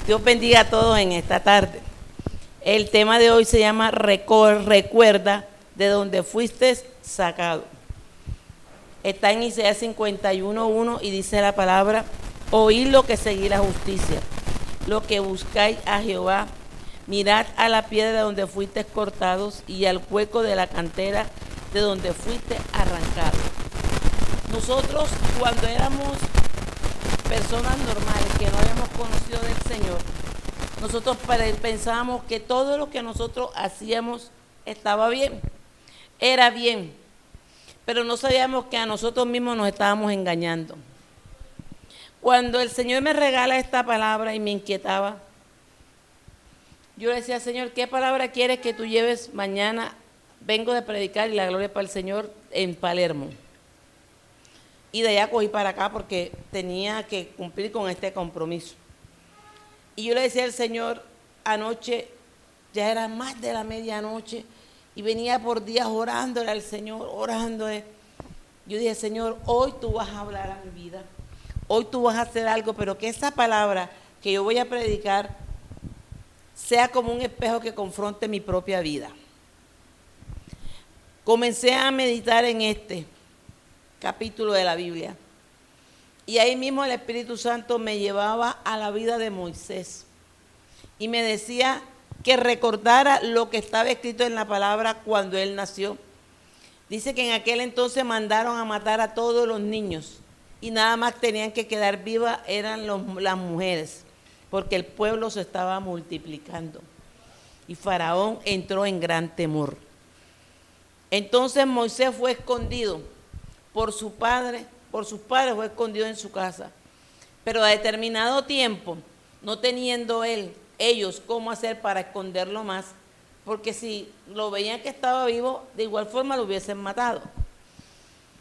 Dios bendiga a todos en esta tarde. El tema de hoy se llama Recuerda de donde fuiste sacado. Está en Isaías 51:1 y dice la palabra: oíd lo que seguí la justicia, lo que buscáis a Jehová, mirad a la piedra de donde fuiste cortados y al hueco de la cantera de donde fuiste arrancados. Nosotros, cuando éramos personas normales que no habíamos conocido del Señor, nosotros pensábamos que todo lo que nosotros hacíamos estaba bien, era bien, pero no sabíamos que a nosotros mismos nos estábamos engañando. Cuando el Señor me regala esta palabra y me inquietaba, yo le decía: Señor, ¿qué palabra quieres que tú lleves mañana? Vengo de predicar y la gloria para el Señor en Palermo. Y de allá cogí para acá porque tenía que cumplir con este compromiso. Y yo le decía al Señor, anoche, ya era más de la medianoche, y venía por días orándole al Señor, orándole. Yo dije: Señor, hoy tú vas a hablar a mi vida, hoy tú vas a hacer algo, pero que esa palabra que yo voy a predicar sea como un espejo que confronte mi propia vida. Comencé a meditar en este capítulo de la Biblia, y ahí mismo el Espíritu Santo me llevaba a la vida de Moisés y me decía que recordara lo que estaba escrito en la palabra cuando él nació. Dice que en aquel entonces mandaron a matar a todos los niños y nada más tenían que quedar vivas eran las mujeres, porque el pueblo se estaba multiplicando y Faraón entró en gran temor. Entonces Moisés fue escondido por sus padres fue escondido en su casa, pero a determinado tiempo, no teniendo ellos cómo hacer para esconderlo más, porque si lo veían que estaba vivo, de igual forma lo hubiesen matado.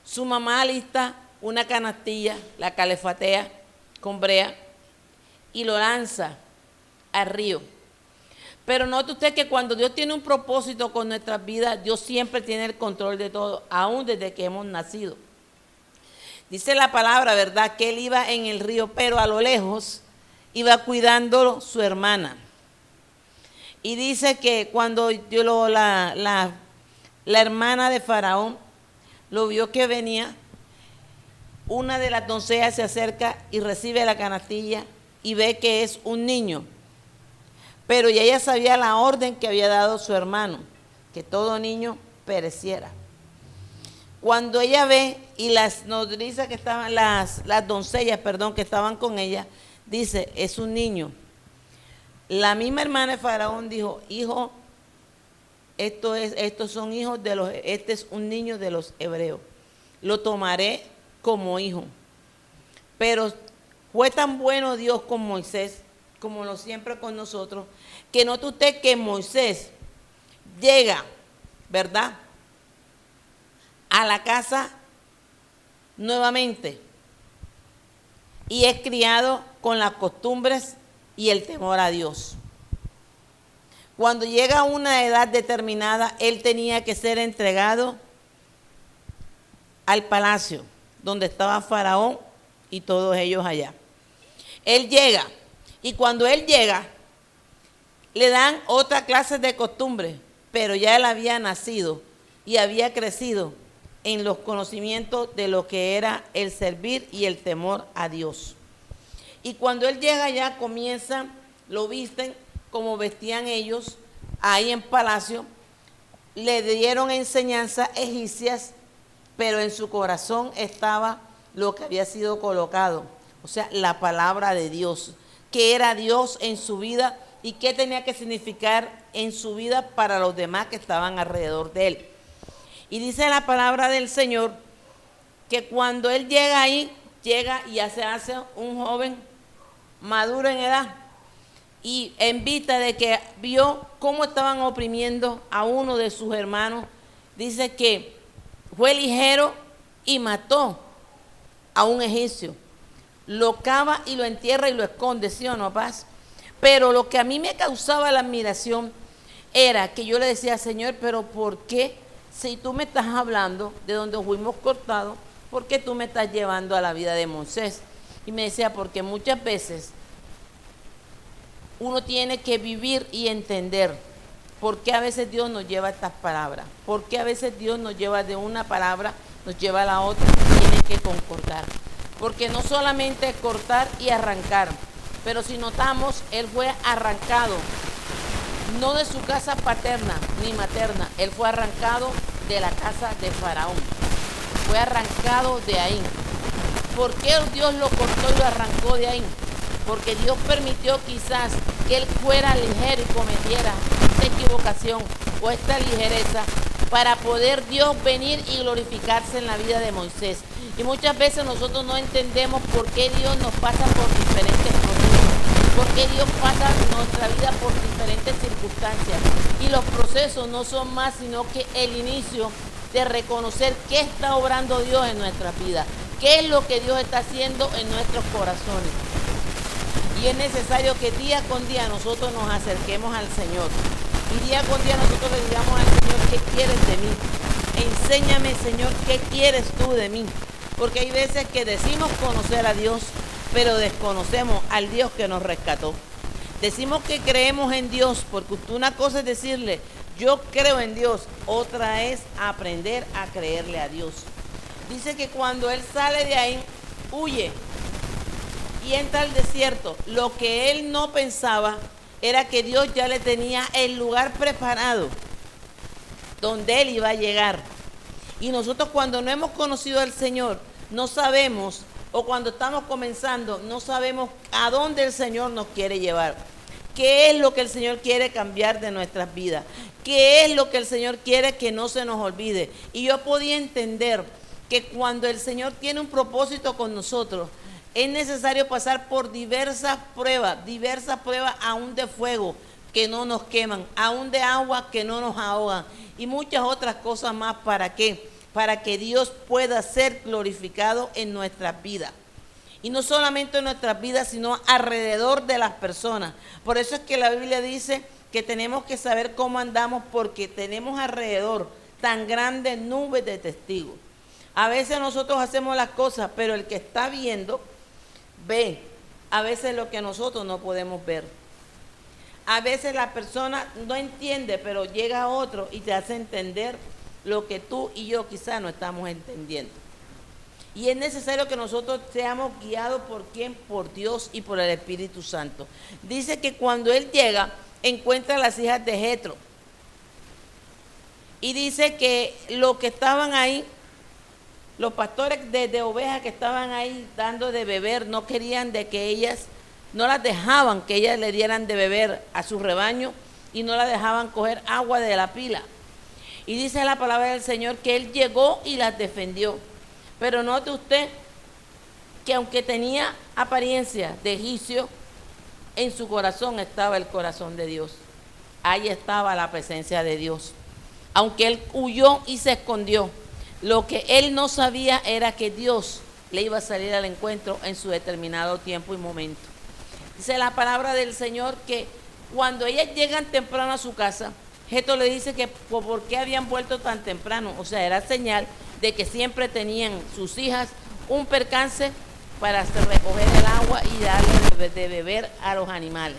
Su mamá alista una canastilla, la calefatea con brea y lo lanza al río. Pero note usted que cuando Dios tiene un propósito con nuestras vidas, Dios siempre tiene el control de todo, aún desde que hemos nacido. Dice la palabra, ¿verdad?, que él iba en el río, pero a lo lejos iba cuidándolo su hermana. Y dice que cuando la hermana de Faraón lo vio que venía, una de las doncellas se acerca y recibe la canastilla y ve que es un niño. Pero ya ella sabía la orden que había dado su hermano, que todo niño pereciera. Cuando ella ve y las nodrizas que estaban, las doncellas, que estaban con ella, dice: es un niño. La misma hermana de Faraón dijo: hijo, estos son hijos este es un niño de los hebreos. Lo tomaré como hijo. Pero fue tan bueno Dios con Moisés, como lo siempre con nosotros, que note usted que Moisés llega, ¿verdad?, a la casa nuevamente y es criado con las costumbres y el temor a Dios. Cuando llega a una edad determinada, él tenía que ser entregado al palacio donde estaba Faraón y todos ellos allá. Él llega, y cuando él llega, le dan otra clase de costumbres, pero ya él había nacido y había crecido en los conocimientos de lo que era el servir y el temor a Dios. Y cuando él llega allá, lo visten como vestían ellos ahí en palacio, le dieron enseñanzas egipcias, pero en su corazón estaba lo que había sido colocado, o sea, la palabra de Dios, que era Dios en su vida y qué tenía que significar en su vida para los demás que estaban alrededor de él. Y dice la palabra del Señor que cuando él llega ahí, llega y se hace un joven maduro en edad, y en vista de que vio cómo estaban oprimiendo a uno de sus hermanos, dice que fue ligero y mató a un egipcio. Lo cava y lo entierra y lo esconde, ¿sí o no, paz? Pero lo que a mí me causaba la admiración era que yo le decía: Señor, pero ¿por qué, si tú me estás hablando de donde fuimos cortados, por qué tú me estás llevando a la vida de Moisés? Y me decía: porque muchas veces uno tiene que vivir y entender por qué a veces Dios nos lleva a estas palabras, por qué a veces Dios nos lleva de una palabra, nos lleva a la otra, tiene que concordar. Porque no solamente cortar y arrancar, pero si notamos, él fue arrancado, no de su casa paterna ni materna, él fue arrancado de la casa de Faraón, fue arrancado de ahí. ¿Por qué Dios lo cortó y lo arrancó de ahí? Porque Dios permitió quizás que él fuera ligero y cometiera esta equivocación o esta ligereza para poder Dios venir y glorificarse en la vida de Moisés. Y muchas veces nosotros no entendemos por qué Dios nos pasa por diferentes procesos, por qué Dios pasa nuestra vida por diferentes circunstancias. Y los procesos no son más sino que el inicio de reconocer qué está obrando Dios en nuestras vidas, qué es lo que Dios está haciendo en nuestros corazones. Y es necesario que día con día nosotros nos acerquemos al Señor. Y día con día nosotros le digamos al Señor, ¿qué quieres de mí? Enséñame, Señor, ¿qué quieres tú de mí? Porque hay veces que decimos conocer a Dios, pero desconocemos al Dios que nos rescató. Decimos que creemos en Dios, porque una cosa es decirle, yo creo en Dios, otra es aprender a creerle a Dios. Dice que cuando él sale de ahí, huye y entra al desierto. Lo que él no pensaba era que Dios ya le tenía el lugar preparado donde él iba a llegar. Y nosotros cuando no hemos conocido al Señor, no sabemos, o cuando estamos comenzando, no sabemos a dónde el Señor nos quiere llevar. ¿Qué es lo que el Señor quiere cambiar de nuestras vidas? ¿Qué es lo que el Señor quiere que no se nos olvide? Y yo podía entender que cuando el Señor tiene un propósito con nosotros, es necesario pasar por diversas pruebas aún de fuego que no nos queman, aún de agua que no nos ahogan y muchas otras cosas más. ¿Para qué? Para que Dios pueda ser glorificado en nuestras vidas. Y no solamente en nuestras vidas, sino alrededor de las personas. Por eso es que la Biblia dice que tenemos que saber cómo andamos, porque tenemos alrededor tan grandes nubes de testigos. A veces nosotros hacemos las cosas, pero el que está viendo ve a veces lo que nosotros no podemos ver. A veces la persona no entiende, pero llega otro y te hace entender lo que tú y yo quizás no estamos entendiendo. Y es necesario que nosotros seamos guiados ¿por quién? Por Dios y por el Espíritu Santo. Dice que cuando él llega, encuentra a las hijas de Jetro. Y dice que los que estaban ahí, los pastores de ovejas que estaban ahí dando de beber, no querían de que ellas, no las dejaban que ellas le dieran de beber a su rebaño y no las dejaban coger agua de la pila. Y dice la palabra del Señor que él llegó y las defendió. Pero note usted que aunque tenía apariencia de egipcio, en su corazón estaba el corazón de Dios. Ahí estaba la presencia de Dios. Aunque él huyó y se escondió, lo que él no sabía era que Dios le iba a salir al encuentro en su determinado tiempo y momento. Dice la palabra del Señor que cuando ellas llegan temprano a su casa, Jetro le dice que por qué habían vuelto tan temprano. O sea, era señal de que siempre tenían sus hijas un percance para recoger el agua y darle de beber a los animales.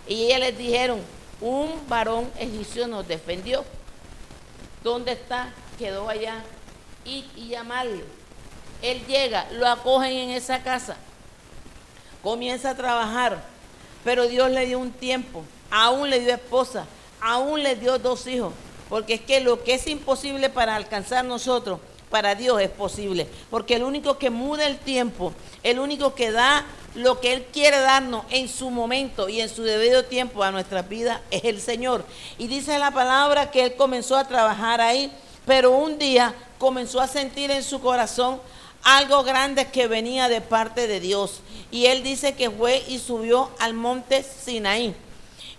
Y ellas les dijeron, un varón egipcio nos defendió. ¿Dónde está? Quedó allá. Y llamarle. Él llega, lo acogen en esa casa, comienza a trabajar, pero Dios le dio un tiempo, aún le dio esposa, aún le dio 2 hijos, porque es que lo que es imposible para alcanzar nosotros, para Dios es posible, porque el único que muda el tiempo, el único que da lo que Él quiere darnos en su momento y en su debido tiempo a nuestras vidas es el Señor. Y dice la palabra que Él comenzó a trabajar ahí, pero un día comenzó a sentir en su corazón algo grande que venía de parte de Dios. Y él dice que fue y subió al monte Sinaí.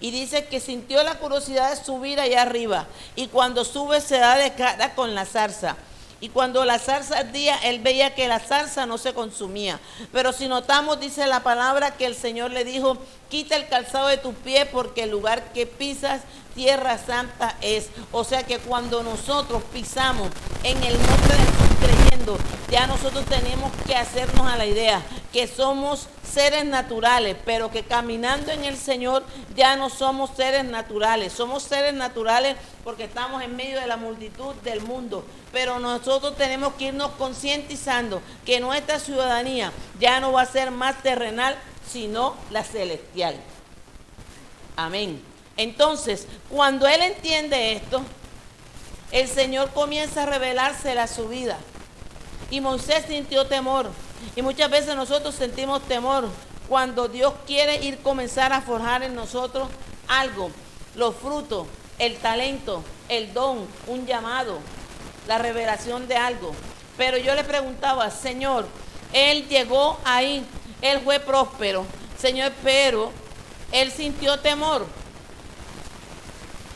Y dice que sintió la curiosidad de subir allá arriba. Y cuando sube se da de cara con la zarza. Y cuando la zarza ardía, él veía que la zarza no se consumía. Pero si notamos, dice la palabra, que el Señor le dijo, quita el calzado de tus pies porque el lugar que pisas, tierra santa es. O sea que cuando nosotros pisamos en el nombre de Jesús creyendo haciendo, ya nosotros tenemos que hacernos a la idea que somos seres naturales, pero que caminando en el Señor ya no somos seres naturales. Somos seres naturales porque estamos en medio de la multitud del mundo, pero nosotros tenemos que irnos concientizando que nuestra ciudadanía ya no va a ser más terrenal, sino la celestial. Amén. Entonces, cuando él entiende esto, el Señor comienza a revelársela a su vida. Y Moisés sintió temor. Y muchas veces nosotros sentimos temor cuando Dios quiere comenzar a forjar en nosotros algo, los frutos, el talento, el don, un llamado, la revelación de algo. Pero yo le preguntaba, Señor, él llegó ahí, él fue próspero, Señor, pero él sintió temor.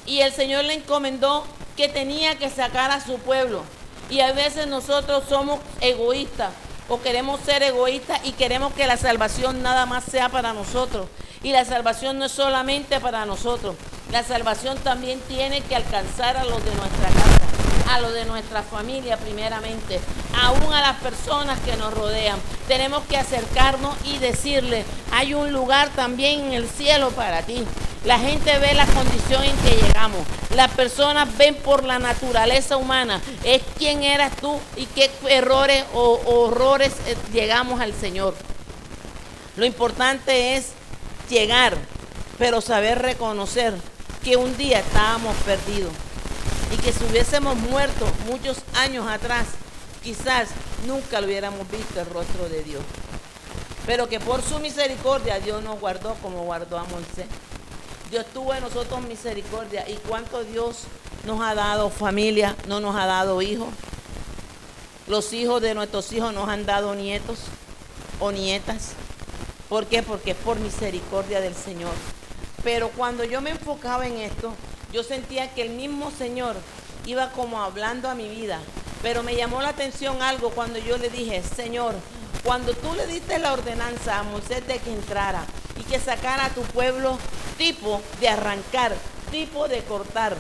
Y el Señor le encomendó que tenía que sacar a su pueblo. Y a veces nosotros somos egoístas o queremos ser egoístas y queremos que la salvación nada más sea para nosotros. Y la salvación no es solamente para nosotros. La salvación también tiene que alcanzar a los de nuestra casa, a los de nuestra familia primeramente, aún a las personas que nos rodean. Tenemos que acercarnos y decirle, hay un lugar también en el cielo para ti. La gente ve la condición en que llegamos. Las personas ven por la naturaleza humana. Es quién eras tú y qué errores o horrores llegamos al Señor. Lo importante es llegar, pero saber reconocer que un día estábamos perdidos. Y que si hubiésemos muerto muchos años atrás, quizás nunca lo hubiéramos visto el rostro de Dios. Pero que por su misericordia Dios nos guardó como guardó a Moisés. Dios tuvo en nosotros misericordia. ¿Y cuánto Dios nos ha dado familia? No nos ha dado hijos. Los hijos de nuestros hijos nos han dado nietos o nietas. ¿Por qué? Porque es por misericordia del Señor. Pero cuando yo me enfocaba en esto, yo sentía que el mismo Señor iba como hablando a mi vida. Pero me llamó la atención algo cuando yo le dije, Señor, cuando tú le diste la ordenanza a Moisés de que entrara y que sacara a tu pueblo, tipo de arrancar, tipo de cortar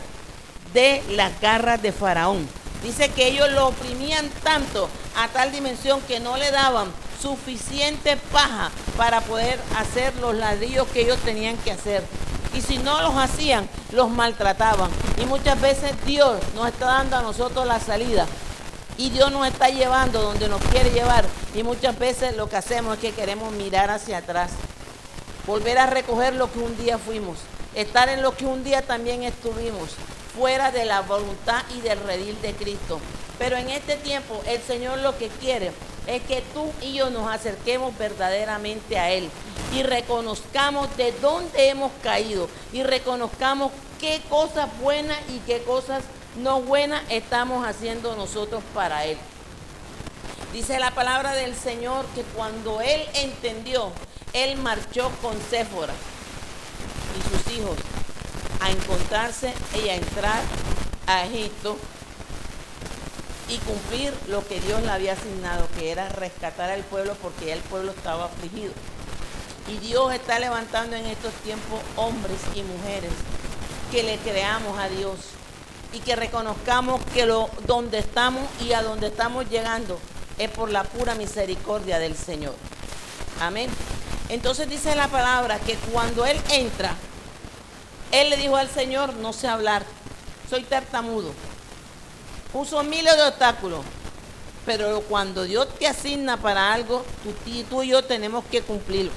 de las garras de Faraón. Dice que ellos lo oprimían tanto a tal dimensión que no le daban suficiente paja para poder hacer los ladrillos que ellos tenían que hacer. Y si no los hacían, los maltrataban. Y muchas veces Dios nos está dando a nosotros la salida. Y Dios nos está llevando donde nos quiere llevar. Y muchas veces lo que hacemos es que queremos mirar hacia atrás. Volver a recoger lo que un día fuimos. Estar en lo que un día también estuvimos. Fuera de la voluntad y del redil de Cristo. Pero en este tiempo el Señor lo que quiere es que tú y yo nos acerquemos verdaderamente a Él. Y reconozcamos de dónde hemos caído. Y reconozcamos qué cosas buenas y qué cosas no buenas estamos haciendo nosotros para Él. Dice la palabra del Señor que cuando Él entendió, Él marchó con Séfora y sus hijos a encontrarse y a entrar a Egipto y cumplir lo que Dios le había asignado, que era rescatar al pueblo porque ya el pueblo estaba afligido. Y Dios está levantando en estos tiempos hombres y mujeres que le creamos a Dios y que reconozcamos que donde estamos y a donde estamos llegando es por la pura misericordia del Señor. Amén. Entonces dice la palabra que cuando Él entra, Él le dijo al Señor, no sé hablar, soy tartamudo. Puso miles de obstáculos, pero cuando Dios te asigna para algo, tú y yo tenemos que cumplirlo.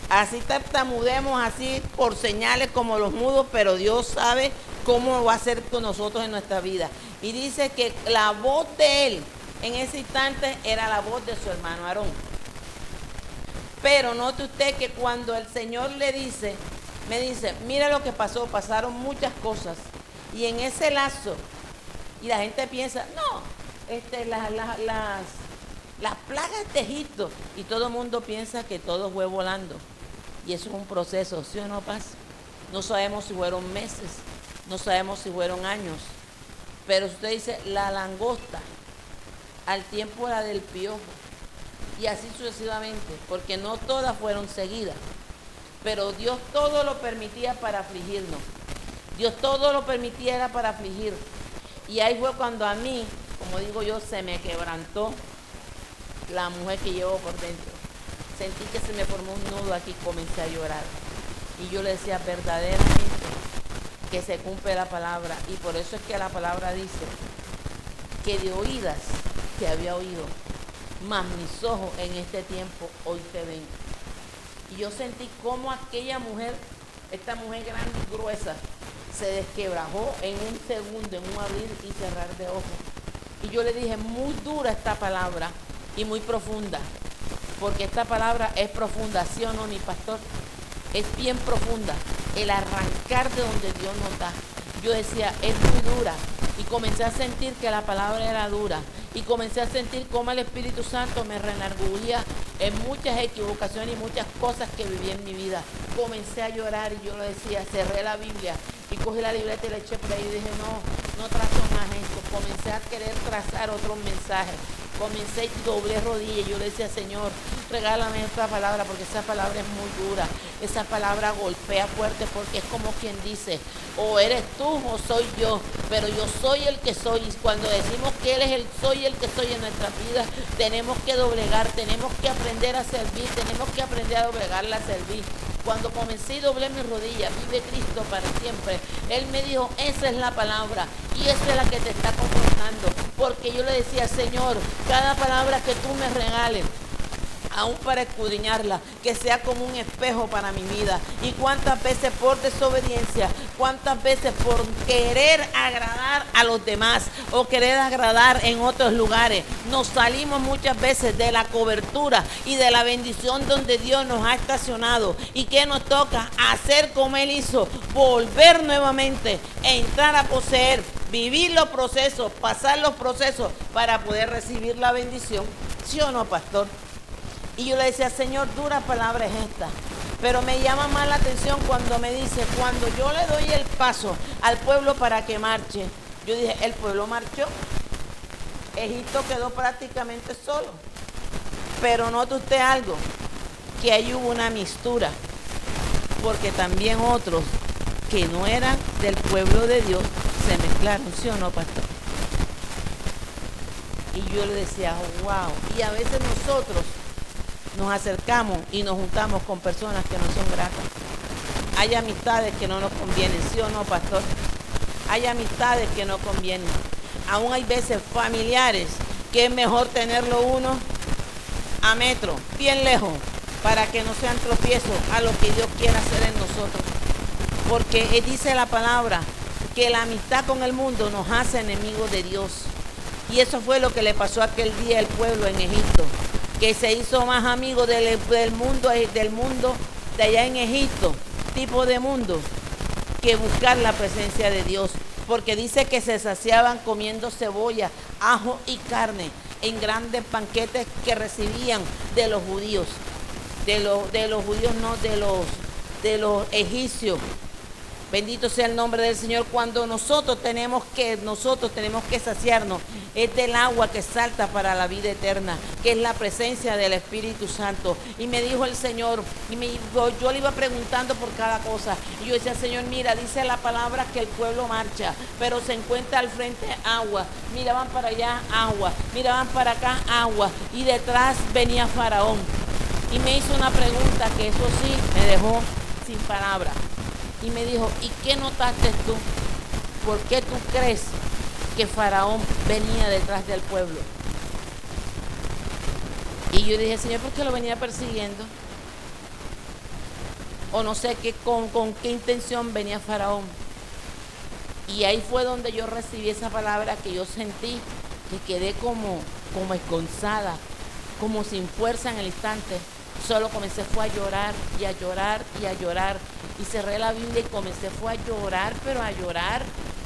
Así tartamudemos, así por señales como los mudos, pero Dios sabe cómo va a hacer con nosotros en nuestra vida. Y dice que la voz de Él en ese instante era la voz de su hermano Aarón. Pero note usted que cuando el Señor me dice, mira lo que pasó, pasaron muchas cosas. Y en ese lazo, y la gente piensa, no, las plagas de Egipto, y todo el mundo piensa que todo fue volando. Y eso es un proceso, ¿sí o no pasa? No sabemos si fueron meses, no sabemos si fueron años. Pero usted dice, la langosta, al tiempo era del piojo, y así sucesivamente, porque no todas fueron seguidas. Pero Dios todo lo permitía para afligirnos. Dios todo lo permitía para afligir. Y ahí fue cuando a mí como digo yo, se me quebrantó la mujer que llevo por dentro. Sentí que se me formó un nudo aquí, comencé a llorar. Y yo le decía, verdaderamente, que se cumple la palabra. Y por eso es que la palabra dice que de oídas te había oído, mas mis ojos en este tiempo hoy te ven. Y yo sentí como aquella mujer, esta mujer grande y gruesa, se desquebrajó en un segundo, en un abrir y cerrar de ojos. Y yo le dije, muy dura esta palabra y muy profunda, porque esta palabra es profunda, ¿sí o no, mi pastor? Es bien profunda, el arrancar de donde Dios nos da. Yo decía, es muy dura, y comencé a sentir que la palabra era dura, y comencé a sentir cómo el Espíritu Santo me reenargullía en muchas equivocaciones y muchas cosas que viví en mi vida. Comencé a llorar y yo lo decía, cerré la Biblia y cogí la libreta y la eché por ahí y dije, no trazo más esto. Comencé a querer trazar otros mensajes. Comencé y doblé rodillas y yo le decía, Señor, regálame esta palabra, porque esa palabra es muy dura. Esa palabra golpea fuerte, porque es como quien dice, o eres tú o soy yo, pero yo soy el que soy. Y cuando decimos que Él es el que soy en nuestra vida, tenemos que doblegar, tenemos que aprender a servir, tenemos que aprender a doblegarla a servir. Cuando comencé y doblé mis rodillas, vive Cristo para siempre, Él me dijo, esa es la palabra y esa es la que te está confrontando. Porque yo le decía, Señor, cada palabra que tú me regales, aún para escudriñarla, que sea como un espejo para mi vida. Y cuántas veces por desobediencia, cuántas veces por querer agradar a los demás o querer agradar en otros lugares, nos salimos muchas veces de la cobertura y de la bendición donde Dios nos ha estacionado. Y que nos toca hacer como Él hizo, volver nuevamente, entrar a poseer, vivir los procesos, pasar los procesos para poder recibir la bendición. ¿Sí o no, pastor? Y yo le decía, Señor, dura palabra es esta. Pero me llama más la atención cuando me dice, cuando yo le doy el paso al pueblo para que marche. Yo dije, el pueblo marchó. Egipto quedó prácticamente solo. Pero note usted algo, que ahí hubo una mistura. Porque también otros que no eran del pueblo de Dios se mezclaron, ¿sí o no, pastor? Y yo le decía, wow. Y a veces nosotros nos acercamos y nos juntamos con personas que no son gratas. Hay amistades que no nos convienen, ¿sí o no, pastor? Hay amistades que no convienen. Aún hay veces familiares que es mejor tenerlo uno a metro, bien lejos, para que no sean tropiezos a lo que Dios quiera hacer en nosotros. Porque dice la palabra que la amistad con el mundo nos hace enemigos de Dios. Y eso fue lo que le pasó aquel día al pueblo en Egipto, que se hizo más amigo del mundo de allá en Egipto, tipo de mundo, que buscar la presencia de Dios. Porque dice que se saciaban comiendo cebolla, ajo y carne en grandes banquetes que recibían de los judíos, de los judíos, no, de los egipcios. Bendito sea el nombre del Señor. Cuando nosotros tenemos que saciarnos, es del agua que salta para la vida eterna, que es la presencia del Espíritu Santo. Y me dijo el Señor, yo le iba preguntando por cada cosa, y yo decía, Señor, mira, dice la palabra que el pueblo marcha, pero se encuentra al frente agua, miraban para allá agua, miraban para acá agua, y detrás venía Faraón. Y me hizo una pregunta que eso sí me dejó sin palabras. Y me dijo, ¿y qué notaste tú? ¿Por qué tú crees que Faraón venía detrás del pueblo? Y yo dije, Señor, ¿por qué lo venía persiguiendo? O no sé con qué intención venía Faraón. Y ahí fue donde yo recibí esa palabra que yo sentí, que quedé como esgonzada, como sin fuerza en el instante. Solo comencé fue a llorar y a llorar y a llorar. Y cerré la Biblia y comencé fue a llorar, pero a llorar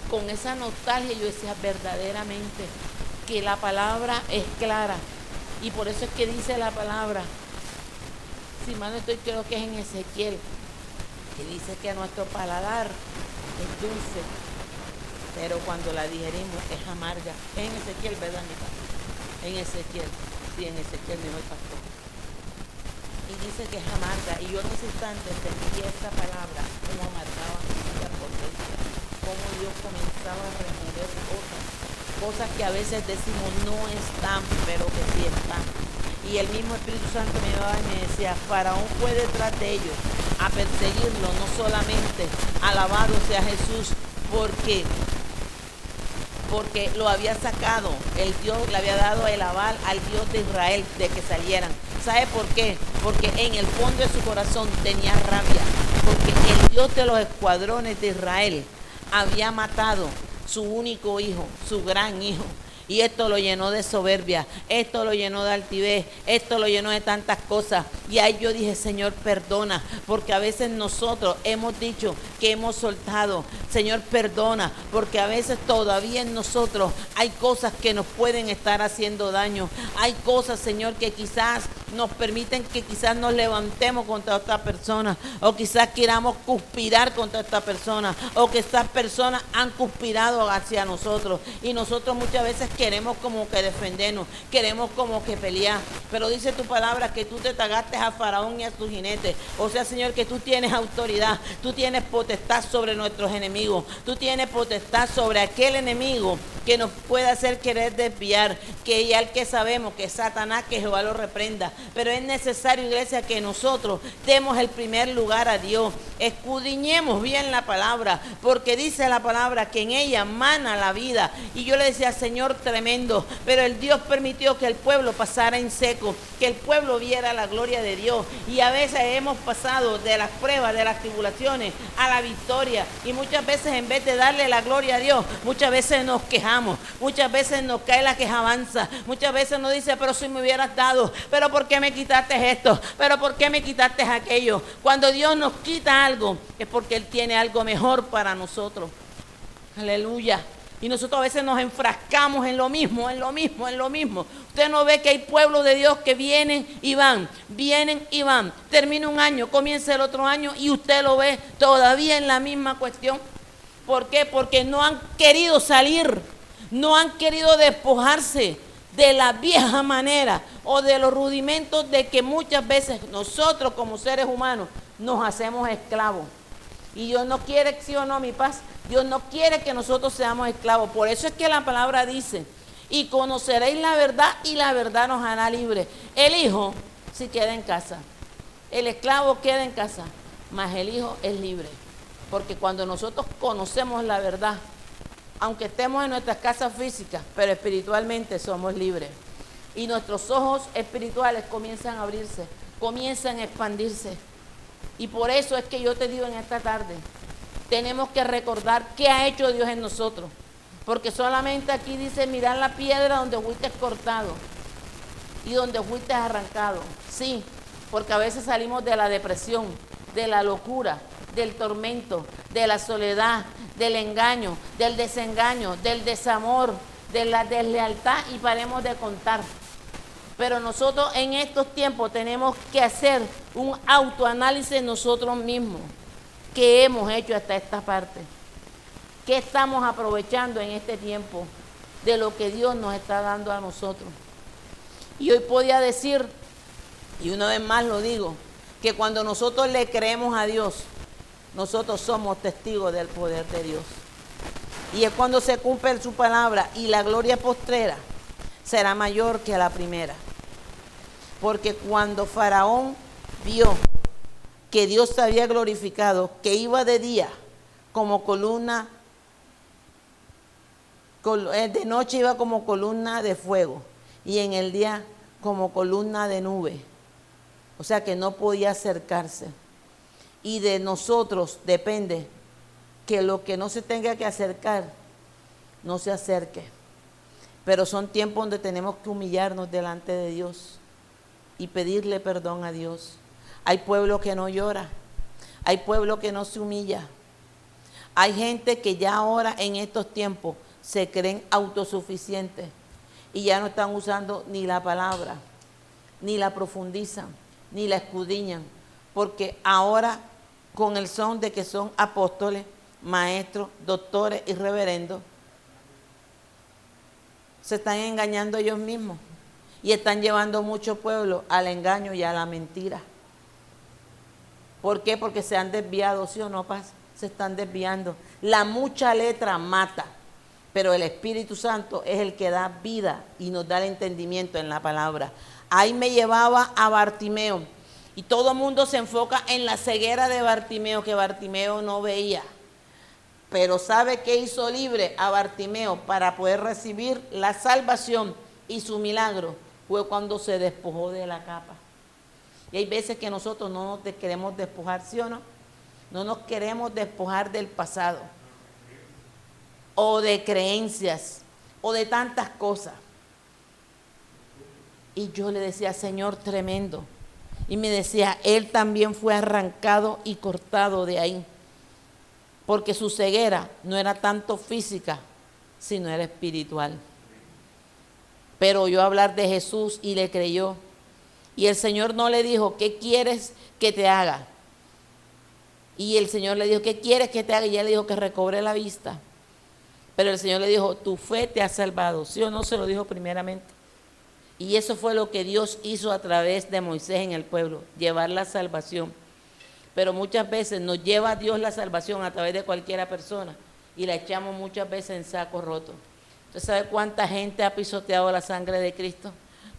con esa nostalgia. Yo decía, verdaderamente, que la palabra es clara. Y por eso es que dice la palabra, si mal no estoy, creo que es en Ezequiel, que dice que nuestro paladar es dulce, pero cuando la digerimos es amarga. Es en Ezequiel, ¿verdad, mi padre? En Ezequiel, sí, en Ezequiel, mi hijo el pastor. Y dice que es amarga, y yo en ese instante sentí esta palabra como amargaba mi vida por dentro, como Dios comenzaba a remover cosas cosas que a veces decimos no están, pero que sí están. Y el mismo Espíritu Santo me llevaba y me decía, Faraón fue detrás de ellos a perseguirlo, no solamente alabado sea Jesús, porque lo había sacado, el Dios le había dado el aval al Dios de Israel de que salieran. ¿Sabe por qué? Porque en el fondo de su corazón tenía rabia, porque el Dios de los escuadrones de Israel había matado su único hijo, su gran hijo. Y esto lo llenó de soberbia, esto lo llenó de altivez, esto lo llenó de tantas cosas. Y ahí yo dije, Señor, perdona, porque a veces nosotros hemos dicho que hemos soltado. Señor, perdona, porque a veces todavía en nosotros hay cosas que nos pueden estar haciendo daño. Hay cosas, Señor, que quizás nos permiten que quizás nos levantemos contra otra persona, o quizás queramos conspirar contra esta persona, o que estas personas han conspirado hacia nosotros. Y nosotros muchas veces queremos como que defendernos, queremos como que pelear, pero dice tu palabra que tú te tragaste a Faraón y a sus jinetes. O sea, Señor, que tú tienes autoridad, tú tienes potestad sobre nuestros enemigos, tú tienes potestad sobre aquel enemigo que nos puede hacer querer desviar, que ya el que sabemos que es Satanás, que Jehová lo reprenda. Pero es necesario, iglesia, que nosotros demos el primer lugar a Dios, escudriñemos bien la palabra, porque dice la palabra que en ella mana la vida. Y yo le decía, Señor, tremendo, pero el Dios permitió que el pueblo pasara en seco, que el pueblo viera la gloria de Dios. Y a veces hemos pasado de las pruebas, de las tribulaciones a la victoria, y muchas veces en vez de darle la gloria a Dios, muchas veces nos quejamos, muchas veces nos cae la quejabanza, muchas veces nos dice, pero si me hubieras dado, pero ¿por qué me quitaste esto? Pero ¿por qué me quitaste aquello? Cuando Dios nos quita algo es porque Él tiene algo mejor para nosotros. Aleluya. Y nosotros a veces nos enfrascamos en lo mismo, en lo mismo, en lo mismo. Usted no ve que hay pueblos de Dios que vienen y van, vienen y van. Termina un año, comienza el otro año y usted lo ve todavía en la misma cuestión. ¿Por qué? Porque no han querido salir, no han querido despojarse de la vieja manera o de los rudimentos de que muchas veces nosotros como seres humanos nos hacemos esclavos. Y Dios no quiere, sí o no, mi paz, Dios no quiere que nosotros seamos esclavos. Por eso es que la palabra dice, y conoceréis la verdad y la verdad nos hará libres. El hijo sí queda en casa, el esclavo queda en casa, mas el hijo es libre. Porque cuando nosotros conocemos la verdad, aunque estemos en nuestras casas físicas, pero espiritualmente somos libres. Y nuestros ojos espirituales comienzan a abrirse, comienzan a expandirse. Y por eso es que yo te digo en esta tarde, tenemos que recordar qué ha hecho Dios en nosotros. Porque solamente aquí dice, mirad la piedra donde fuiste cortado y donde fuiste arrancado. Sí, porque a veces salimos de la depresión, de la locura, del tormento, de la soledad, del engaño, del desengaño, del desamor, de la deslealtad y paremos de contar. Pero nosotros en estos tiempos tenemos que hacer un autoanálisis nosotros mismos. ¿Qué hemos hecho hasta esta parte? ¿Qué estamos aprovechando en este tiempo de lo que Dios nos está dando a nosotros? Y hoy podía decir, y una vez más lo digo, que cuando nosotros le creemos a Dios, nosotros somos testigos del poder de Dios. Y es cuando se cumple su palabra y la gloria postrera será mayor que la primera. Porque cuando Faraón vio que Dios se había glorificado, que iba de día como columna, de noche iba como columna de fuego y en el día como columna de nube. O sea que no podía acercarse. Y de nosotros depende que lo que no se tenga que acercar, no se acerque. Pero son tiempos donde tenemos que humillarnos delante de Dios y pedirle perdón a Dios. Hay pueblo que no llora, hay pueblo que no se humilla. Hay gente que ya ahora en estos tiempos se creen autosuficientes y ya no están usando ni la palabra, ni la profundizan, ni la escudriñan, porque ahora con el son de que son apóstoles, maestros, doctores y reverendos, se están engañando ellos mismos y están llevando mucho pueblo al engaño y a la mentira. ¿Por qué? Porque se han desviado, ¿sí o no, paz? Se están desviando. La mucha letra mata. pero el Espíritu Santo es el que da vida y nos da el entendimiento en la palabra. Ahí me llevaba a Bartimeo y todo el mundo se enfoca en la ceguera de Bartimeo, que Bartimeo no veía. Pero ¿sabe qué hizo libre a Bartimeo para poder recibir la salvación y su milagro? Fue cuando se despojó de la capa. Y hay veces que nosotros no nos queremos despojar, ¿sí o no? No nos queremos despojar del pasado, o de creencias, o de tantas cosas. Y yo le decía, Señor, tremendo. Y me decía, él también fue arrancado y cortado de ahí. Porque su ceguera no era tanto física, sino era espiritual. Pero oyó hablar de Jesús y le creyó. Y el Señor no le dijo, ¿qué quieres que te haga? Y el Señor le dijo, ¿qué quieres que te haga? Y ella le dijo que recobre la vista. Pero el Señor le dijo, tu fe te ha salvado. ¿Sí o no? Se lo dijo primeramente. Y eso fue lo que Dios hizo a través de Moisés en el pueblo, llevar la salvación. Pero muchas veces nos lleva Dios la salvación a través de cualquiera persona y la echamos muchas veces en saco roto. ¿Usted sabe cuánta gente ha pisoteado la sangre de Cristo?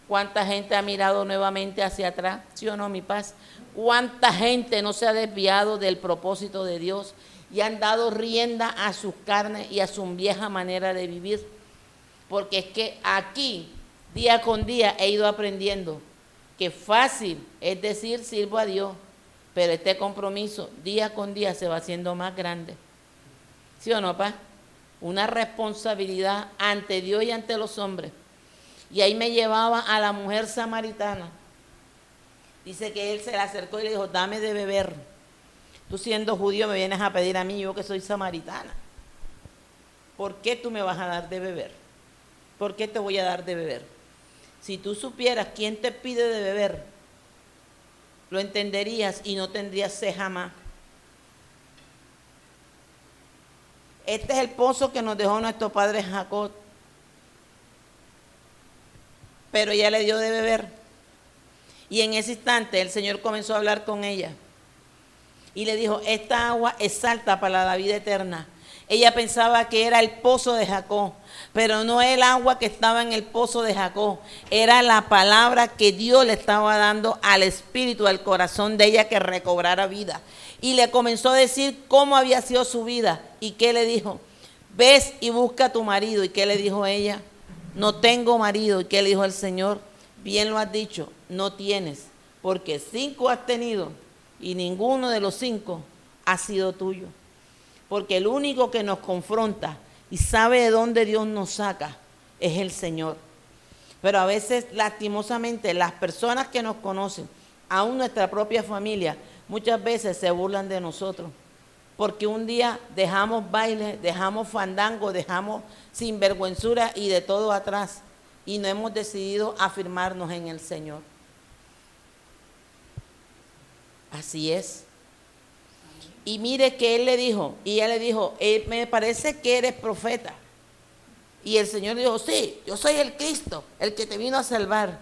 ¿Cuánta gente ha mirado nuevamente hacia atrás? ¿Sí o no, mi paz? ¿Cuánta gente no se ha desviado del propósito de Dios y han dado rienda a sus carnes y a su vieja manera de vivir? Porque es que aquí, día con día, he ido aprendiendo que fácil es decir, sirvo a Dios, pero este compromiso día con día se va haciendo más grande. ¿Sí o no, pa? Una responsabilidad ante Dios y ante los hombres. Y ahí me llevaba a la mujer samaritana. Dice que él se le acercó y le dijo, dame de beber. Tú siendo judío me vienes a pedir a mí, yo que soy samaritana. ¿Por qué tú me vas a dar de beber? ¿Por qué te voy a dar de beber? Si tú supieras quién te pide de beber, lo entenderías y no tendrías sed jamás. Este es el pozo que nos dejó nuestro padre Jacob. Pero ella le dio de beber. Y en ese instante el Señor comenzó a hablar con ella. Y le dijo, esta agua es salta para la vida eterna. Ella pensaba que era el pozo de Jacob, pero no el agua que estaba en el pozo de Jacob, era la palabra que Dios le estaba dando al espíritu, al corazón de ella, que recobrara vida. Y le comenzó a decir cómo había sido su vida. ¿Y qué le dijo? Ves y busca a tu marido. ¿Y qué le dijo ella? No tengo marido. ¿Y qué le dijo el Señor? Bien lo has dicho, no tienes, porque 5 has tenido y ninguno de los 5 ha sido tuyo. Porque el único que nos confronta y sabe de dónde Dios nos saca es el Señor. Pero a veces, lastimosamente, las personas que nos conocen, aún nuestra propia familia, muchas veces se burlan de nosotros. Porque un día dejamos baile, dejamos fandango, dejamos sinvergüenzura y de todo atrás. Y no hemos decidido afirmarnos en el Señor. Así es. Y mire que él le dijo, y ella le dijo, me parece que eres profeta. Y el Señor dijo, sí, yo soy el Cristo, el que te vino a salvar.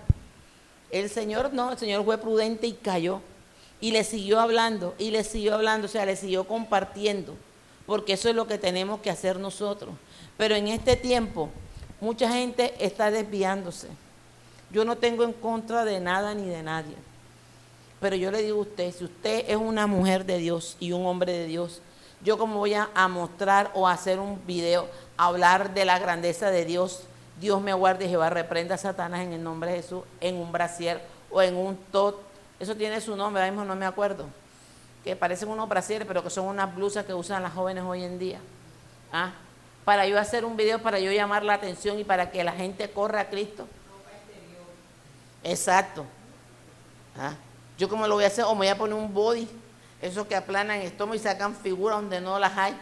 El Señor no, el Señor fue prudente y calló. Y le siguió hablando, o sea, le siguió compartiendo. Porque eso es lo que tenemos que hacer nosotros. Pero en este tiempo, mucha gente está desviándose. Yo no tengo en contra de nada ni de nadie. Pero yo le digo a usted, si usted es una mujer de Dios y un hombre de Dios, yo como voy a mostrar o a hacer un video, a hablar de la grandeza de Dios, Dios me guarde y Jehová reprenda a Satanás en el nombre de Jesús, en un brasier o en un tot, eso tiene su nombre, ahora mismo no me acuerdo, que parecen unos brasieres, pero que son unas blusas que usan las jóvenes hoy en día. ¿Ah? Para yo hacer un video, para yo llamar la atención y para que la gente corra a Cristo. Exacto. ¿Ah? Yo como lo voy a hacer, o me voy a poner un body, esos que aplanan el estómago y sacan figuras donde no las hay,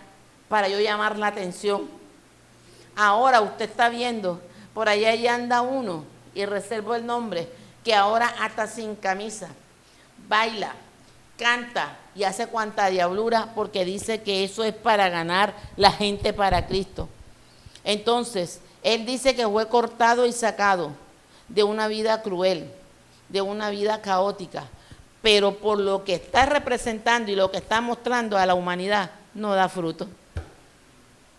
para yo llamar la atención. Ahora usted está viendo, por allá ya anda uno, y reservo el nombre, que ahora hasta sin camisa, baila, canta y hace cuanta diablura, porque dice que eso es para ganar la gente para Cristo. Entonces, él dice que fue cortado y sacado de una vida cruel, de una vida caótica, pero por lo que está representando y lo que está mostrando a la humanidad, no da fruto.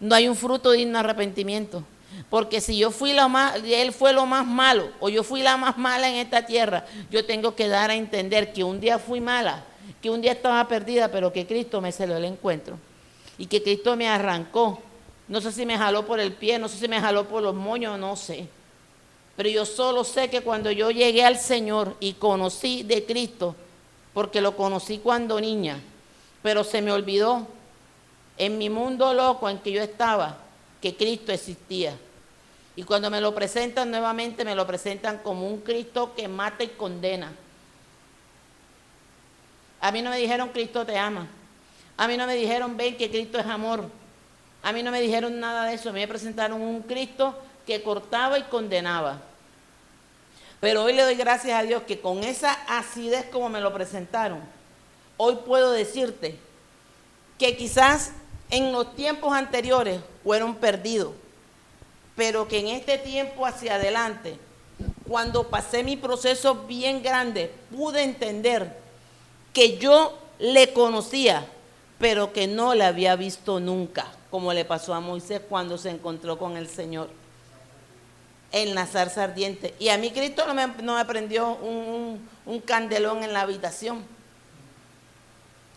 no hay un fruto digno de arrepentimiento. Porque si yo fui él fue lo más malo, o yo fui la más mala en esta tierra, yo tengo que dar a entender que un día fui mala, que un día estaba perdida, pero que Cristo me salió al encuentro. Y que Cristo me arrancó. No sé si me jaló por el pie, no sé si me jaló por los moños, no sé. Pero yo solo sé que cuando yo llegué al Señor y conocí de Cristo, porque lo conocí cuando niña, pero se me olvidó en mi mundo loco en que yo estaba, que Cristo existía. Y cuando me lo presentan nuevamente, me lo presentan como un Cristo que mata y condena. A mí no me dijeron Cristo te ama. A mí no me dijeron ven que Cristo es amor. A mí no me dijeron nada de eso. A mí me presentaron un Cristo que cortaba y condenaba. Pero hoy le doy gracias a Dios que con esa acidez como me lo presentaron, hoy puedo decirte que quizás en los tiempos anteriores fueron perdidos, pero que en este tiempo hacia adelante, cuando pasé mi proceso bien grande, pude entender que yo le conocía, pero que no le había visto nunca, como le pasó a Moisés cuando se encontró con el Señor en la zarza ardiente. Y a mí Cristo no me prendió un candelón en la habitación.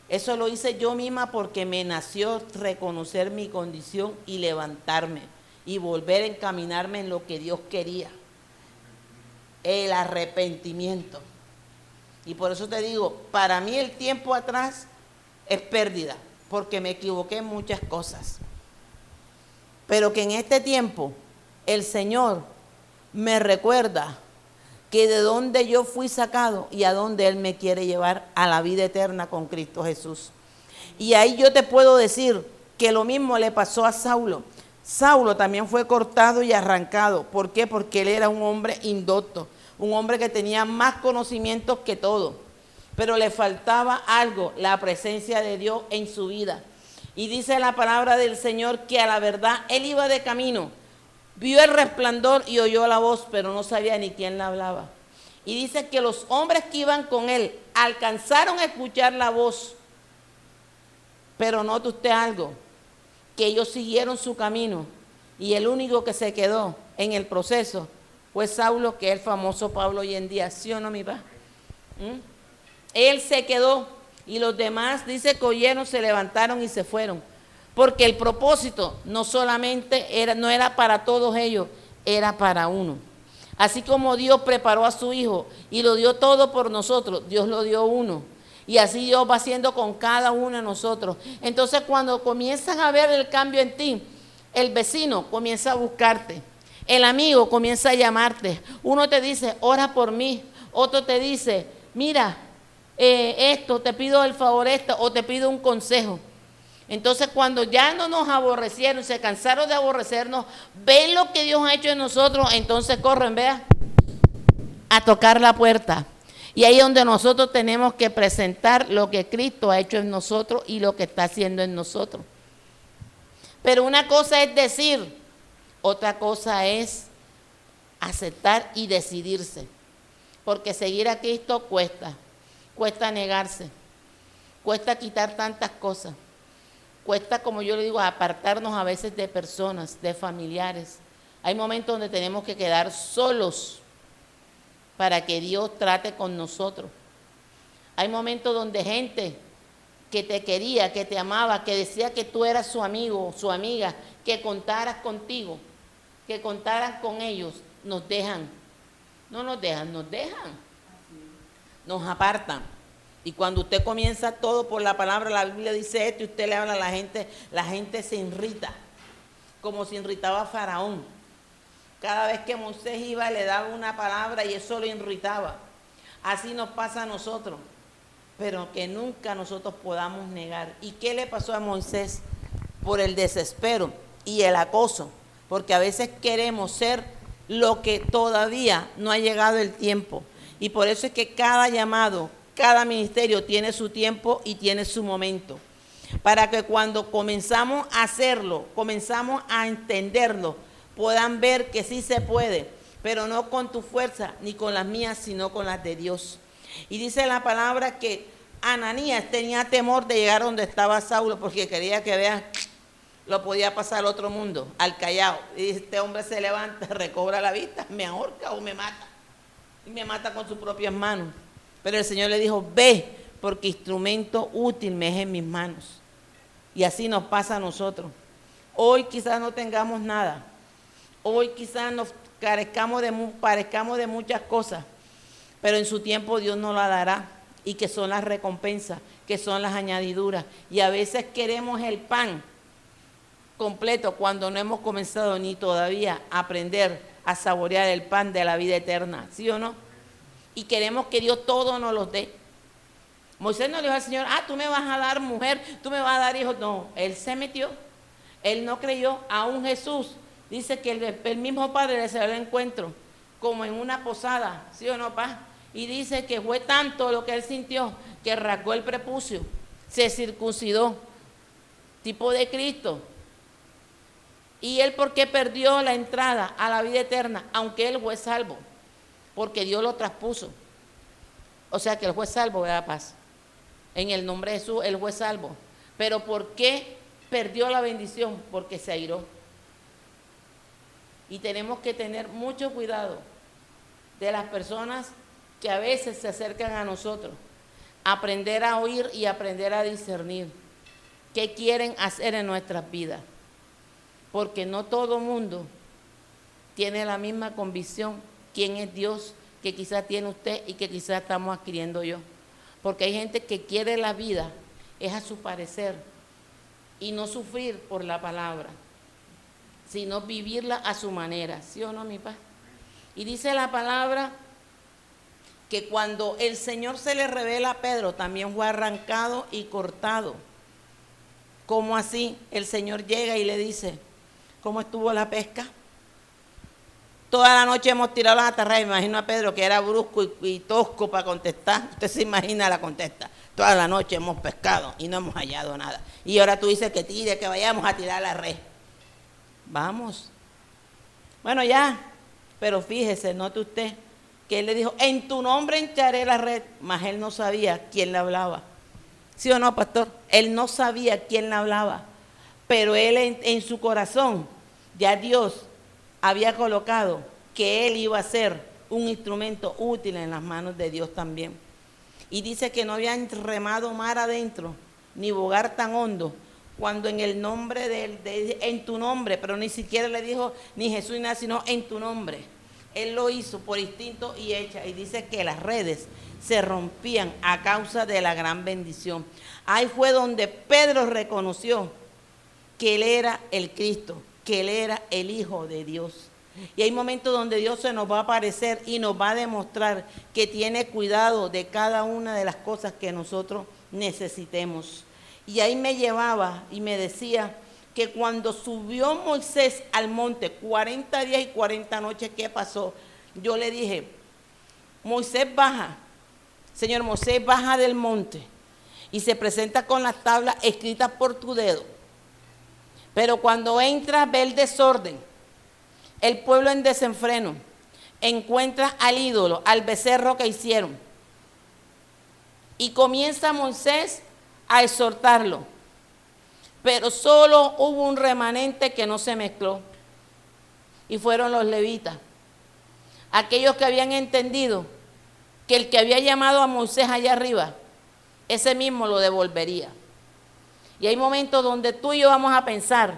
Eso lo hice yo misma porque me nació reconocer mi condición y levantarme y volver a encaminarme en lo que Dios quería. El arrepentimiento. Y por eso te digo, para mí el tiempo atrás es pérdida, porque me equivoqué en muchas cosas. Pero que en este tiempo el Señor me recuerda que de dónde yo fui sacado y a dónde Él me quiere llevar a la vida eterna con Cristo Jesús. Y ahí yo te puedo decir que lo mismo le pasó a Saulo. Saulo también fue cortado y arrancado. ¿Por qué? Porque él era un hombre indocto, un hombre que tenía más conocimientos que todo, pero le faltaba algo, la presencia de Dios en su vida. Y dice la palabra del Señor que a la verdad él iba de camino, vio el resplandor y oyó la voz, pero no sabía ni quién le hablaba. Y dice que los hombres que iban con él alcanzaron a escuchar la voz, pero note usted algo, que ellos siguieron su camino y el único que se quedó en el proceso fue Saulo, que es el famoso Pablo hoy en día. ¿Sí o no, mi papá? Él se quedó y los demás, dice que oyeron, se levantaron y se fueron. Porque el propósito no solamente no era para todos ellos, era para uno. Así como Dios preparó a su Hijo y lo dio todo por nosotros, Dios lo dio uno. Y así Dios va haciendo con cada uno de nosotros. Entonces cuando comienzan a ver el cambio en ti, el vecino comienza a buscarte. El amigo comienza a llamarte. Uno te dice, ora por mí. Otro te dice, mira, esto, te pido el favor o te pido un consejo. Entonces cuando ya no nos aborrecieron, se cansaron de aborrecernos, ven lo que Dios ha hecho en nosotros, entonces corren, vea, a tocar la puerta. Y ahí es donde nosotros tenemos que presentar lo que Cristo ha hecho en nosotros y lo que está haciendo en nosotros. Pero una cosa es decir, otra cosa es aceptar y decidirse. Porque seguir a Cristo cuesta negarse, cuesta quitar tantas cosas. Cuesta, como yo le digo, apartarnos a veces de personas, de familiares. Hay momentos donde tenemos que quedar solos para que Dios trate con nosotros. Hay momentos donde gente que te quería, que te amaba, que decía que tú eras su amigo, su amiga, que contaras contigo, que contaras con ellos, nos dejan. No nos dejan, nos apartan. Y cuando usted comienza todo por la palabra, la Biblia dice esto y usted le habla a la gente se irrita, como se irritaba Faraón. Cada vez que Moisés iba le daba una palabra y eso lo irritaba. Así nos pasa a nosotros, pero que nunca nosotros podamos negar. ¿Y qué le pasó a Moisés? Por el desespero y el acoso, porque a veces queremos ser lo que todavía no ha llegado el tiempo. Y por eso es que cada llamado, cada ministerio tiene su tiempo y tiene su momento. Para que cuando comenzamos a hacerlo, comenzamos a entenderlo, puedan ver que sí se puede, pero no con tu fuerza ni con las mías, sino con las de Dios. Y dice la palabra que Ananías tenía temor de llegar donde estaba Saulo, porque quería que vean, lo podía pasar al otro mundo, al Callao. Y este hombre se levanta, recobra la vista, me ahorca o me mata. Y me mata con sus propias manos. Pero el Señor le dijo, ve, porque instrumento útil me es en mis manos. Y así nos pasa a nosotros. Hoy quizás no tengamos nada. Hoy quizás nos parezcamos de muchas cosas. Pero en su tiempo Dios nos la dará. Y que son las recompensas, que son las añadiduras. Y a veces queremos el pan completo cuando no hemos comenzado ni todavía a aprender a saborear el pan de la vida eterna. ¿Sí o no? Y queremos que Dios todo nos los dé. Moisés no le dijo al Señor, tú me vas a dar mujer, tú me vas a dar hijos. No, él se metió, él no creyó. Aún Jesús dice que el mismo Padre le salió al encuentro, como en una posada, ¿sí o no, pa? Y dice que fue tanto lo que él sintió, que rasgó el prepucio, se circuncidó, tipo de Cristo. ¿Y él por qué perdió la entrada a la vida eterna? Aunque él fue salvo, porque Dios lo traspuso. O sea que él fue salvo, ¿verdad, paz? En el nombre de Jesús, él fue salvo. Pero ¿por qué perdió la bendición? Porque se airó. Y tenemos que tener mucho cuidado de las personas que a veces se acercan a nosotros. Aprender a oír y aprender a discernir qué quieren hacer en nuestras vidas. Porque no todo mundo tiene la misma convicción quién es Dios que quizás tiene usted y que quizás estamos adquiriendo yo. Porque hay gente que quiere la vida, es a su parecer, y no sufrir por la palabra, sino vivirla a su manera. ¿Sí o no, mi paz? Y dice la palabra que cuando el Señor se le revela a Pedro, también fue arrancado y cortado. ¿Cómo así? El Señor llega y le dice, ¿cómo estuvo la pesca? Toda la noche hemos tirado las atarrayas. Me imagino a Pedro que era brusco y tosco para contestar. Usted se imagina la contesta. Toda la noche hemos pescado y no hemos hallado nada. Y ahora tú dices que tire, que vayamos a tirar la red. Vamos. Bueno, ya. Pero fíjese, note usted que él le dijo, en tu nombre echaré la red. Mas él no sabía quién le hablaba. ¿Sí o no, pastor? Él no sabía quién le hablaba. Pero él en su corazón, ya Dios había colocado que él iba a ser un instrumento útil en las manos de Dios también. Y dice que no habían remado mar adentro, ni bogar tan hondo, cuando en el nombre en tu nombre, pero ni siquiera le dijo ni Jesús ni nada, sino en tu nombre. Él lo hizo por instinto y hecha, y dice que las redes se rompían a causa de la gran bendición. Ahí fue donde Pedro reconoció que él era el Cristo, que él era el Hijo de Dios. Y hay momentos donde Dios se nos va a aparecer y nos va a demostrar que tiene cuidado de cada una de las cosas que nosotros necesitemos. Y ahí me llevaba y me decía que cuando subió Moisés al monte, 40 días y 40 noches, ¿qué pasó? Yo le dije, Moisés baja, Señor, Moisés baja del monte y se presenta con las tablas escritas por tu dedo. Pero cuando entra, ve el desorden, el pueblo en desenfreno, encuentra al ídolo, al becerro que hicieron. Y comienza Moisés a exhortarlo. Pero solo hubo un remanente que no se mezcló. Y fueron los levitas. Aquellos que habían entendido que el que había llamado a Moisés allá arriba, ese mismo lo devolvería. Y hay momentos donde tú y yo vamos a pensar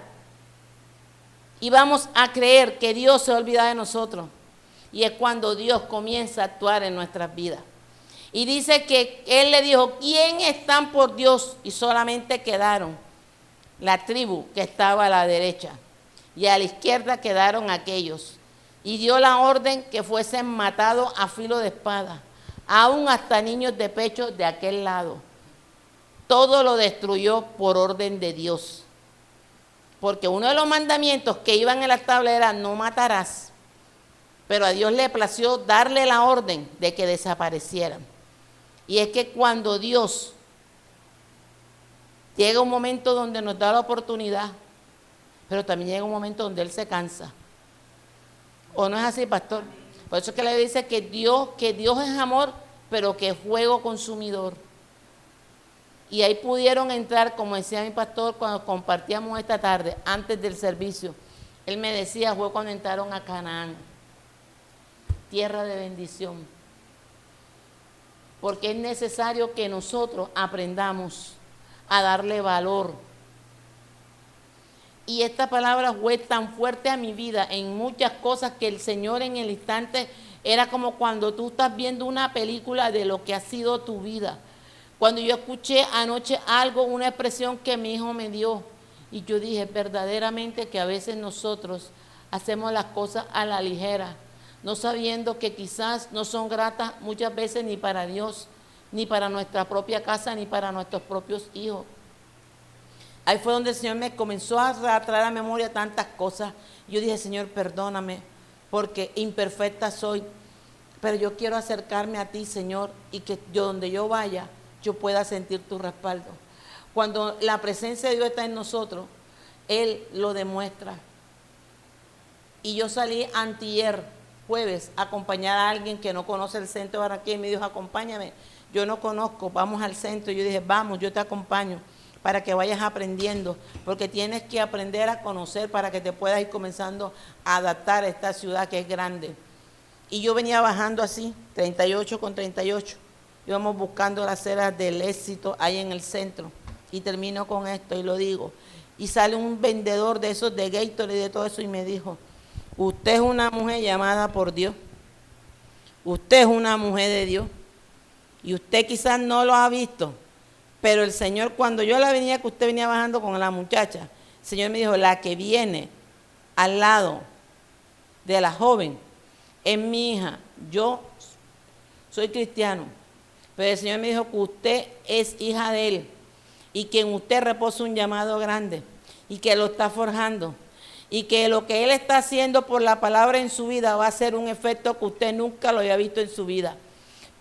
y vamos a creer que Dios se olvida de nosotros. Y es cuando Dios comienza a actuar en nuestras vidas. Y dice que Él le dijo, ¿quién están por Dios? Y solamente quedaron la tribu que estaba a la derecha. Y a la izquierda quedaron aquellos. Y dio la orden que fuesen matados a filo de espada, aún hasta niños de pecho de aquel lado. Todo lo destruyó por orden de Dios. Porque uno de los mandamientos que iban en la tabla era no matarás. Pero a Dios le plació darle la orden de que desaparecieran. Y es que cuando Dios llega un momento donde nos da la oportunidad, pero también llega un momento donde Él se cansa. ¿O no es así, pastor? Por eso es que le dice que Dios es amor, pero que es fuego consumidor. Y ahí pudieron entrar, como decía mi pastor cuando compartíamos esta tarde, antes del servicio. Él me decía, fue cuando entraron a Canaán, tierra de bendición. Porque es necesario que nosotros aprendamos a darle valor. Y esta palabra fue tan fuerte a mi vida en muchas cosas que el Señor en el instante era como cuando tú estás viendo una película de lo que ha sido tu vida. Cuando yo escuché anoche algo, una expresión que mi hijo me dio, y yo dije verdaderamente que a veces nosotros hacemos las cosas a la ligera, no sabiendo que quizás no son gratas muchas veces ni para Dios, ni para nuestra propia casa, ni para nuestros propios hijos. Ahí fue donde el Señor me comenzó a traer a memoria tantas cosas. Yo dije, Señor, perdóname, porque imperfecta soy, pero yo quiero acercarme a ti, Señor, y que yo, donde yo vaya, yo pueda sentir tu respaldo. Cuando la presencia de Dios está en nosotros, Él lo demuestra. Y yo salí antier, jueves, a acompañar a alguien que no conoce el centro de Barranquilla y me dijo, acompáñame. Yo no conozco, vamos al centro. Yo dije, vamos, yo te acompaño para que vayas aprendiendo, porque tienes que aprender a conocer para que te puedas ir comenzando a adaptar a esta ciudad que es grande. Y yo venía bajando así, 38 con 38. Íbamos buscando las aceras del éxito ahí en el centro. Y termino con esto y lo digo. Y sale un vendedor de esos de Gatorade y de todo eso y me dijo, usted es una mujer llamada por Dios. Usted es una mujer de Dios. Y usted quizás no lo ha visto. Pero el Señor, cuando yo la venía, que usted venía bajando con la muchacha, el Señor me dijo, la que viene al lado de la joven es mi hija. Yo soy cristiano. Pero el Señor me dijo que usted es hija de Él y que en usted reposa un llamado grande y que lo está forjando y que lo que Él está haciendo por la palabra en su vida va a ser un efecto que usted nunca lo había visto en su vida.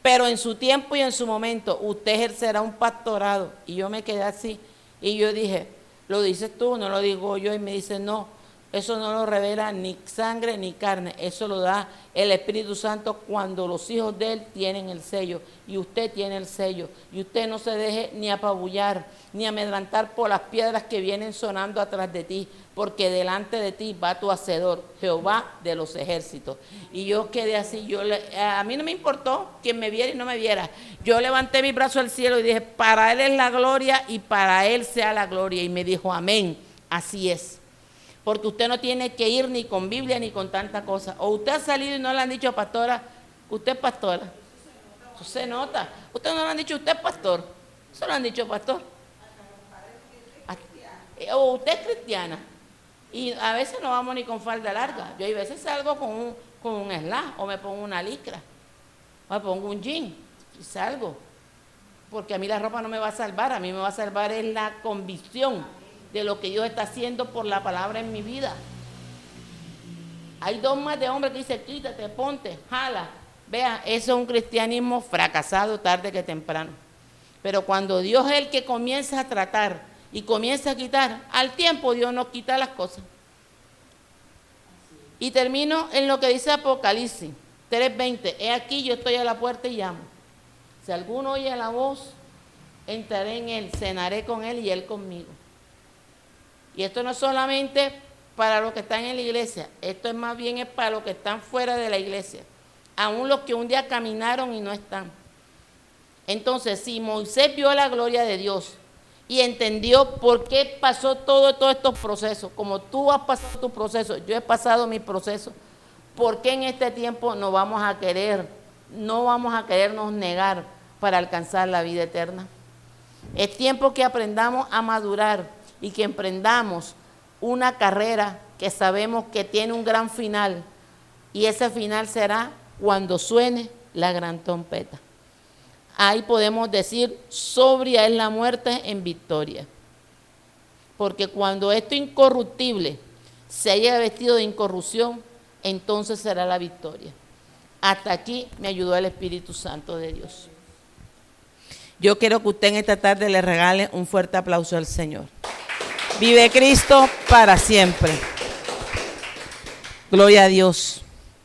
Pero en su tiempo y en su momento usted ejercerá un pastorado. Y yo me quedé así y yo dije, ¿lo dices tú? No lo digo yo. Y me dice, no, eso no lo revela ni sangre ni carne, eso lo da el Espíritu Santo cuando los hijos de Él tienen el sello y usted tiene el sello. Y usted no se deje ni apabullar ni amedrantar por las piedras que vienen sonando atrás de ti, porque delante de ti va tu hacedor, Jehová de los ejércitos. Y yo quedé así, a mí no me importó quien me viera y no me viera. Yo levanté mi brazo al cielo y dije, para Él es la gloria y para Él sea la gloria. Y me dijo, amén, así es. Porque usted no tiene que ir ni con Biblia ni con tanta cosa. O usted ha salido y no le han dicho, pastora, usted es pastora. Eso se nota. Usted no le han dicho, usted es pastor. Eso lo han dicho, pastor. O usted es cristiana. Y a veces no vamos ni con falda larga. Yo a veces salgo con un slack o me pongo una licra. O me pongo un jean y salgo. Porque a mí la ropa no me va a salvar. A mí me va a salvar es la convicción de lo que Dios está haciendo por la palabra en mi vida. Hay dogmas de hombres que dicen, quítate, ponte, jala. Vea, eso es un cristianismo fracasado tarde que temprano. Pero cuando Dios es el que comienza a tratar y comienza a quitar, al tiempo Dios nos quita las cosas. Y termino en lo que dice Apocalipsis 3:20. He aquí, yo estoy a la puerta y llamo. Si alguno oye la voz, entraré en él, cenaré con él y él conmigo. Y esto no es solamente para los que están en la iglesia, esto es más bien para los que están fuera de la iglesia, aún los que un día caminaron y no están. Entonces, si Moisés vio la gloria de Dios y entendió por qué pasó todos estos procesos, como tú has pasado tu proceso, yo he pasado mi proceso, ¿por qué en este tiempo no vamos a querernos negar para alcanzar la vida eterna? Es tiempo que aprendamos a madurar y que emprendamos una carrera que sabemos que tiene un gran final, y ese final será cuando suene la gran trompeta. Ahí podemos decir, sobria es la muerte en victoria. Porque cuando esto incorruptible se haya vestido de incorrupción, entonces será la victoria. Hasta aquí me ayudó el Espíritu Santo de Dios. Yo quiero que usted en esta tarde le regale un fuerte aplauso al Señor. Vive Cristo para siempre. Gloria a Dios.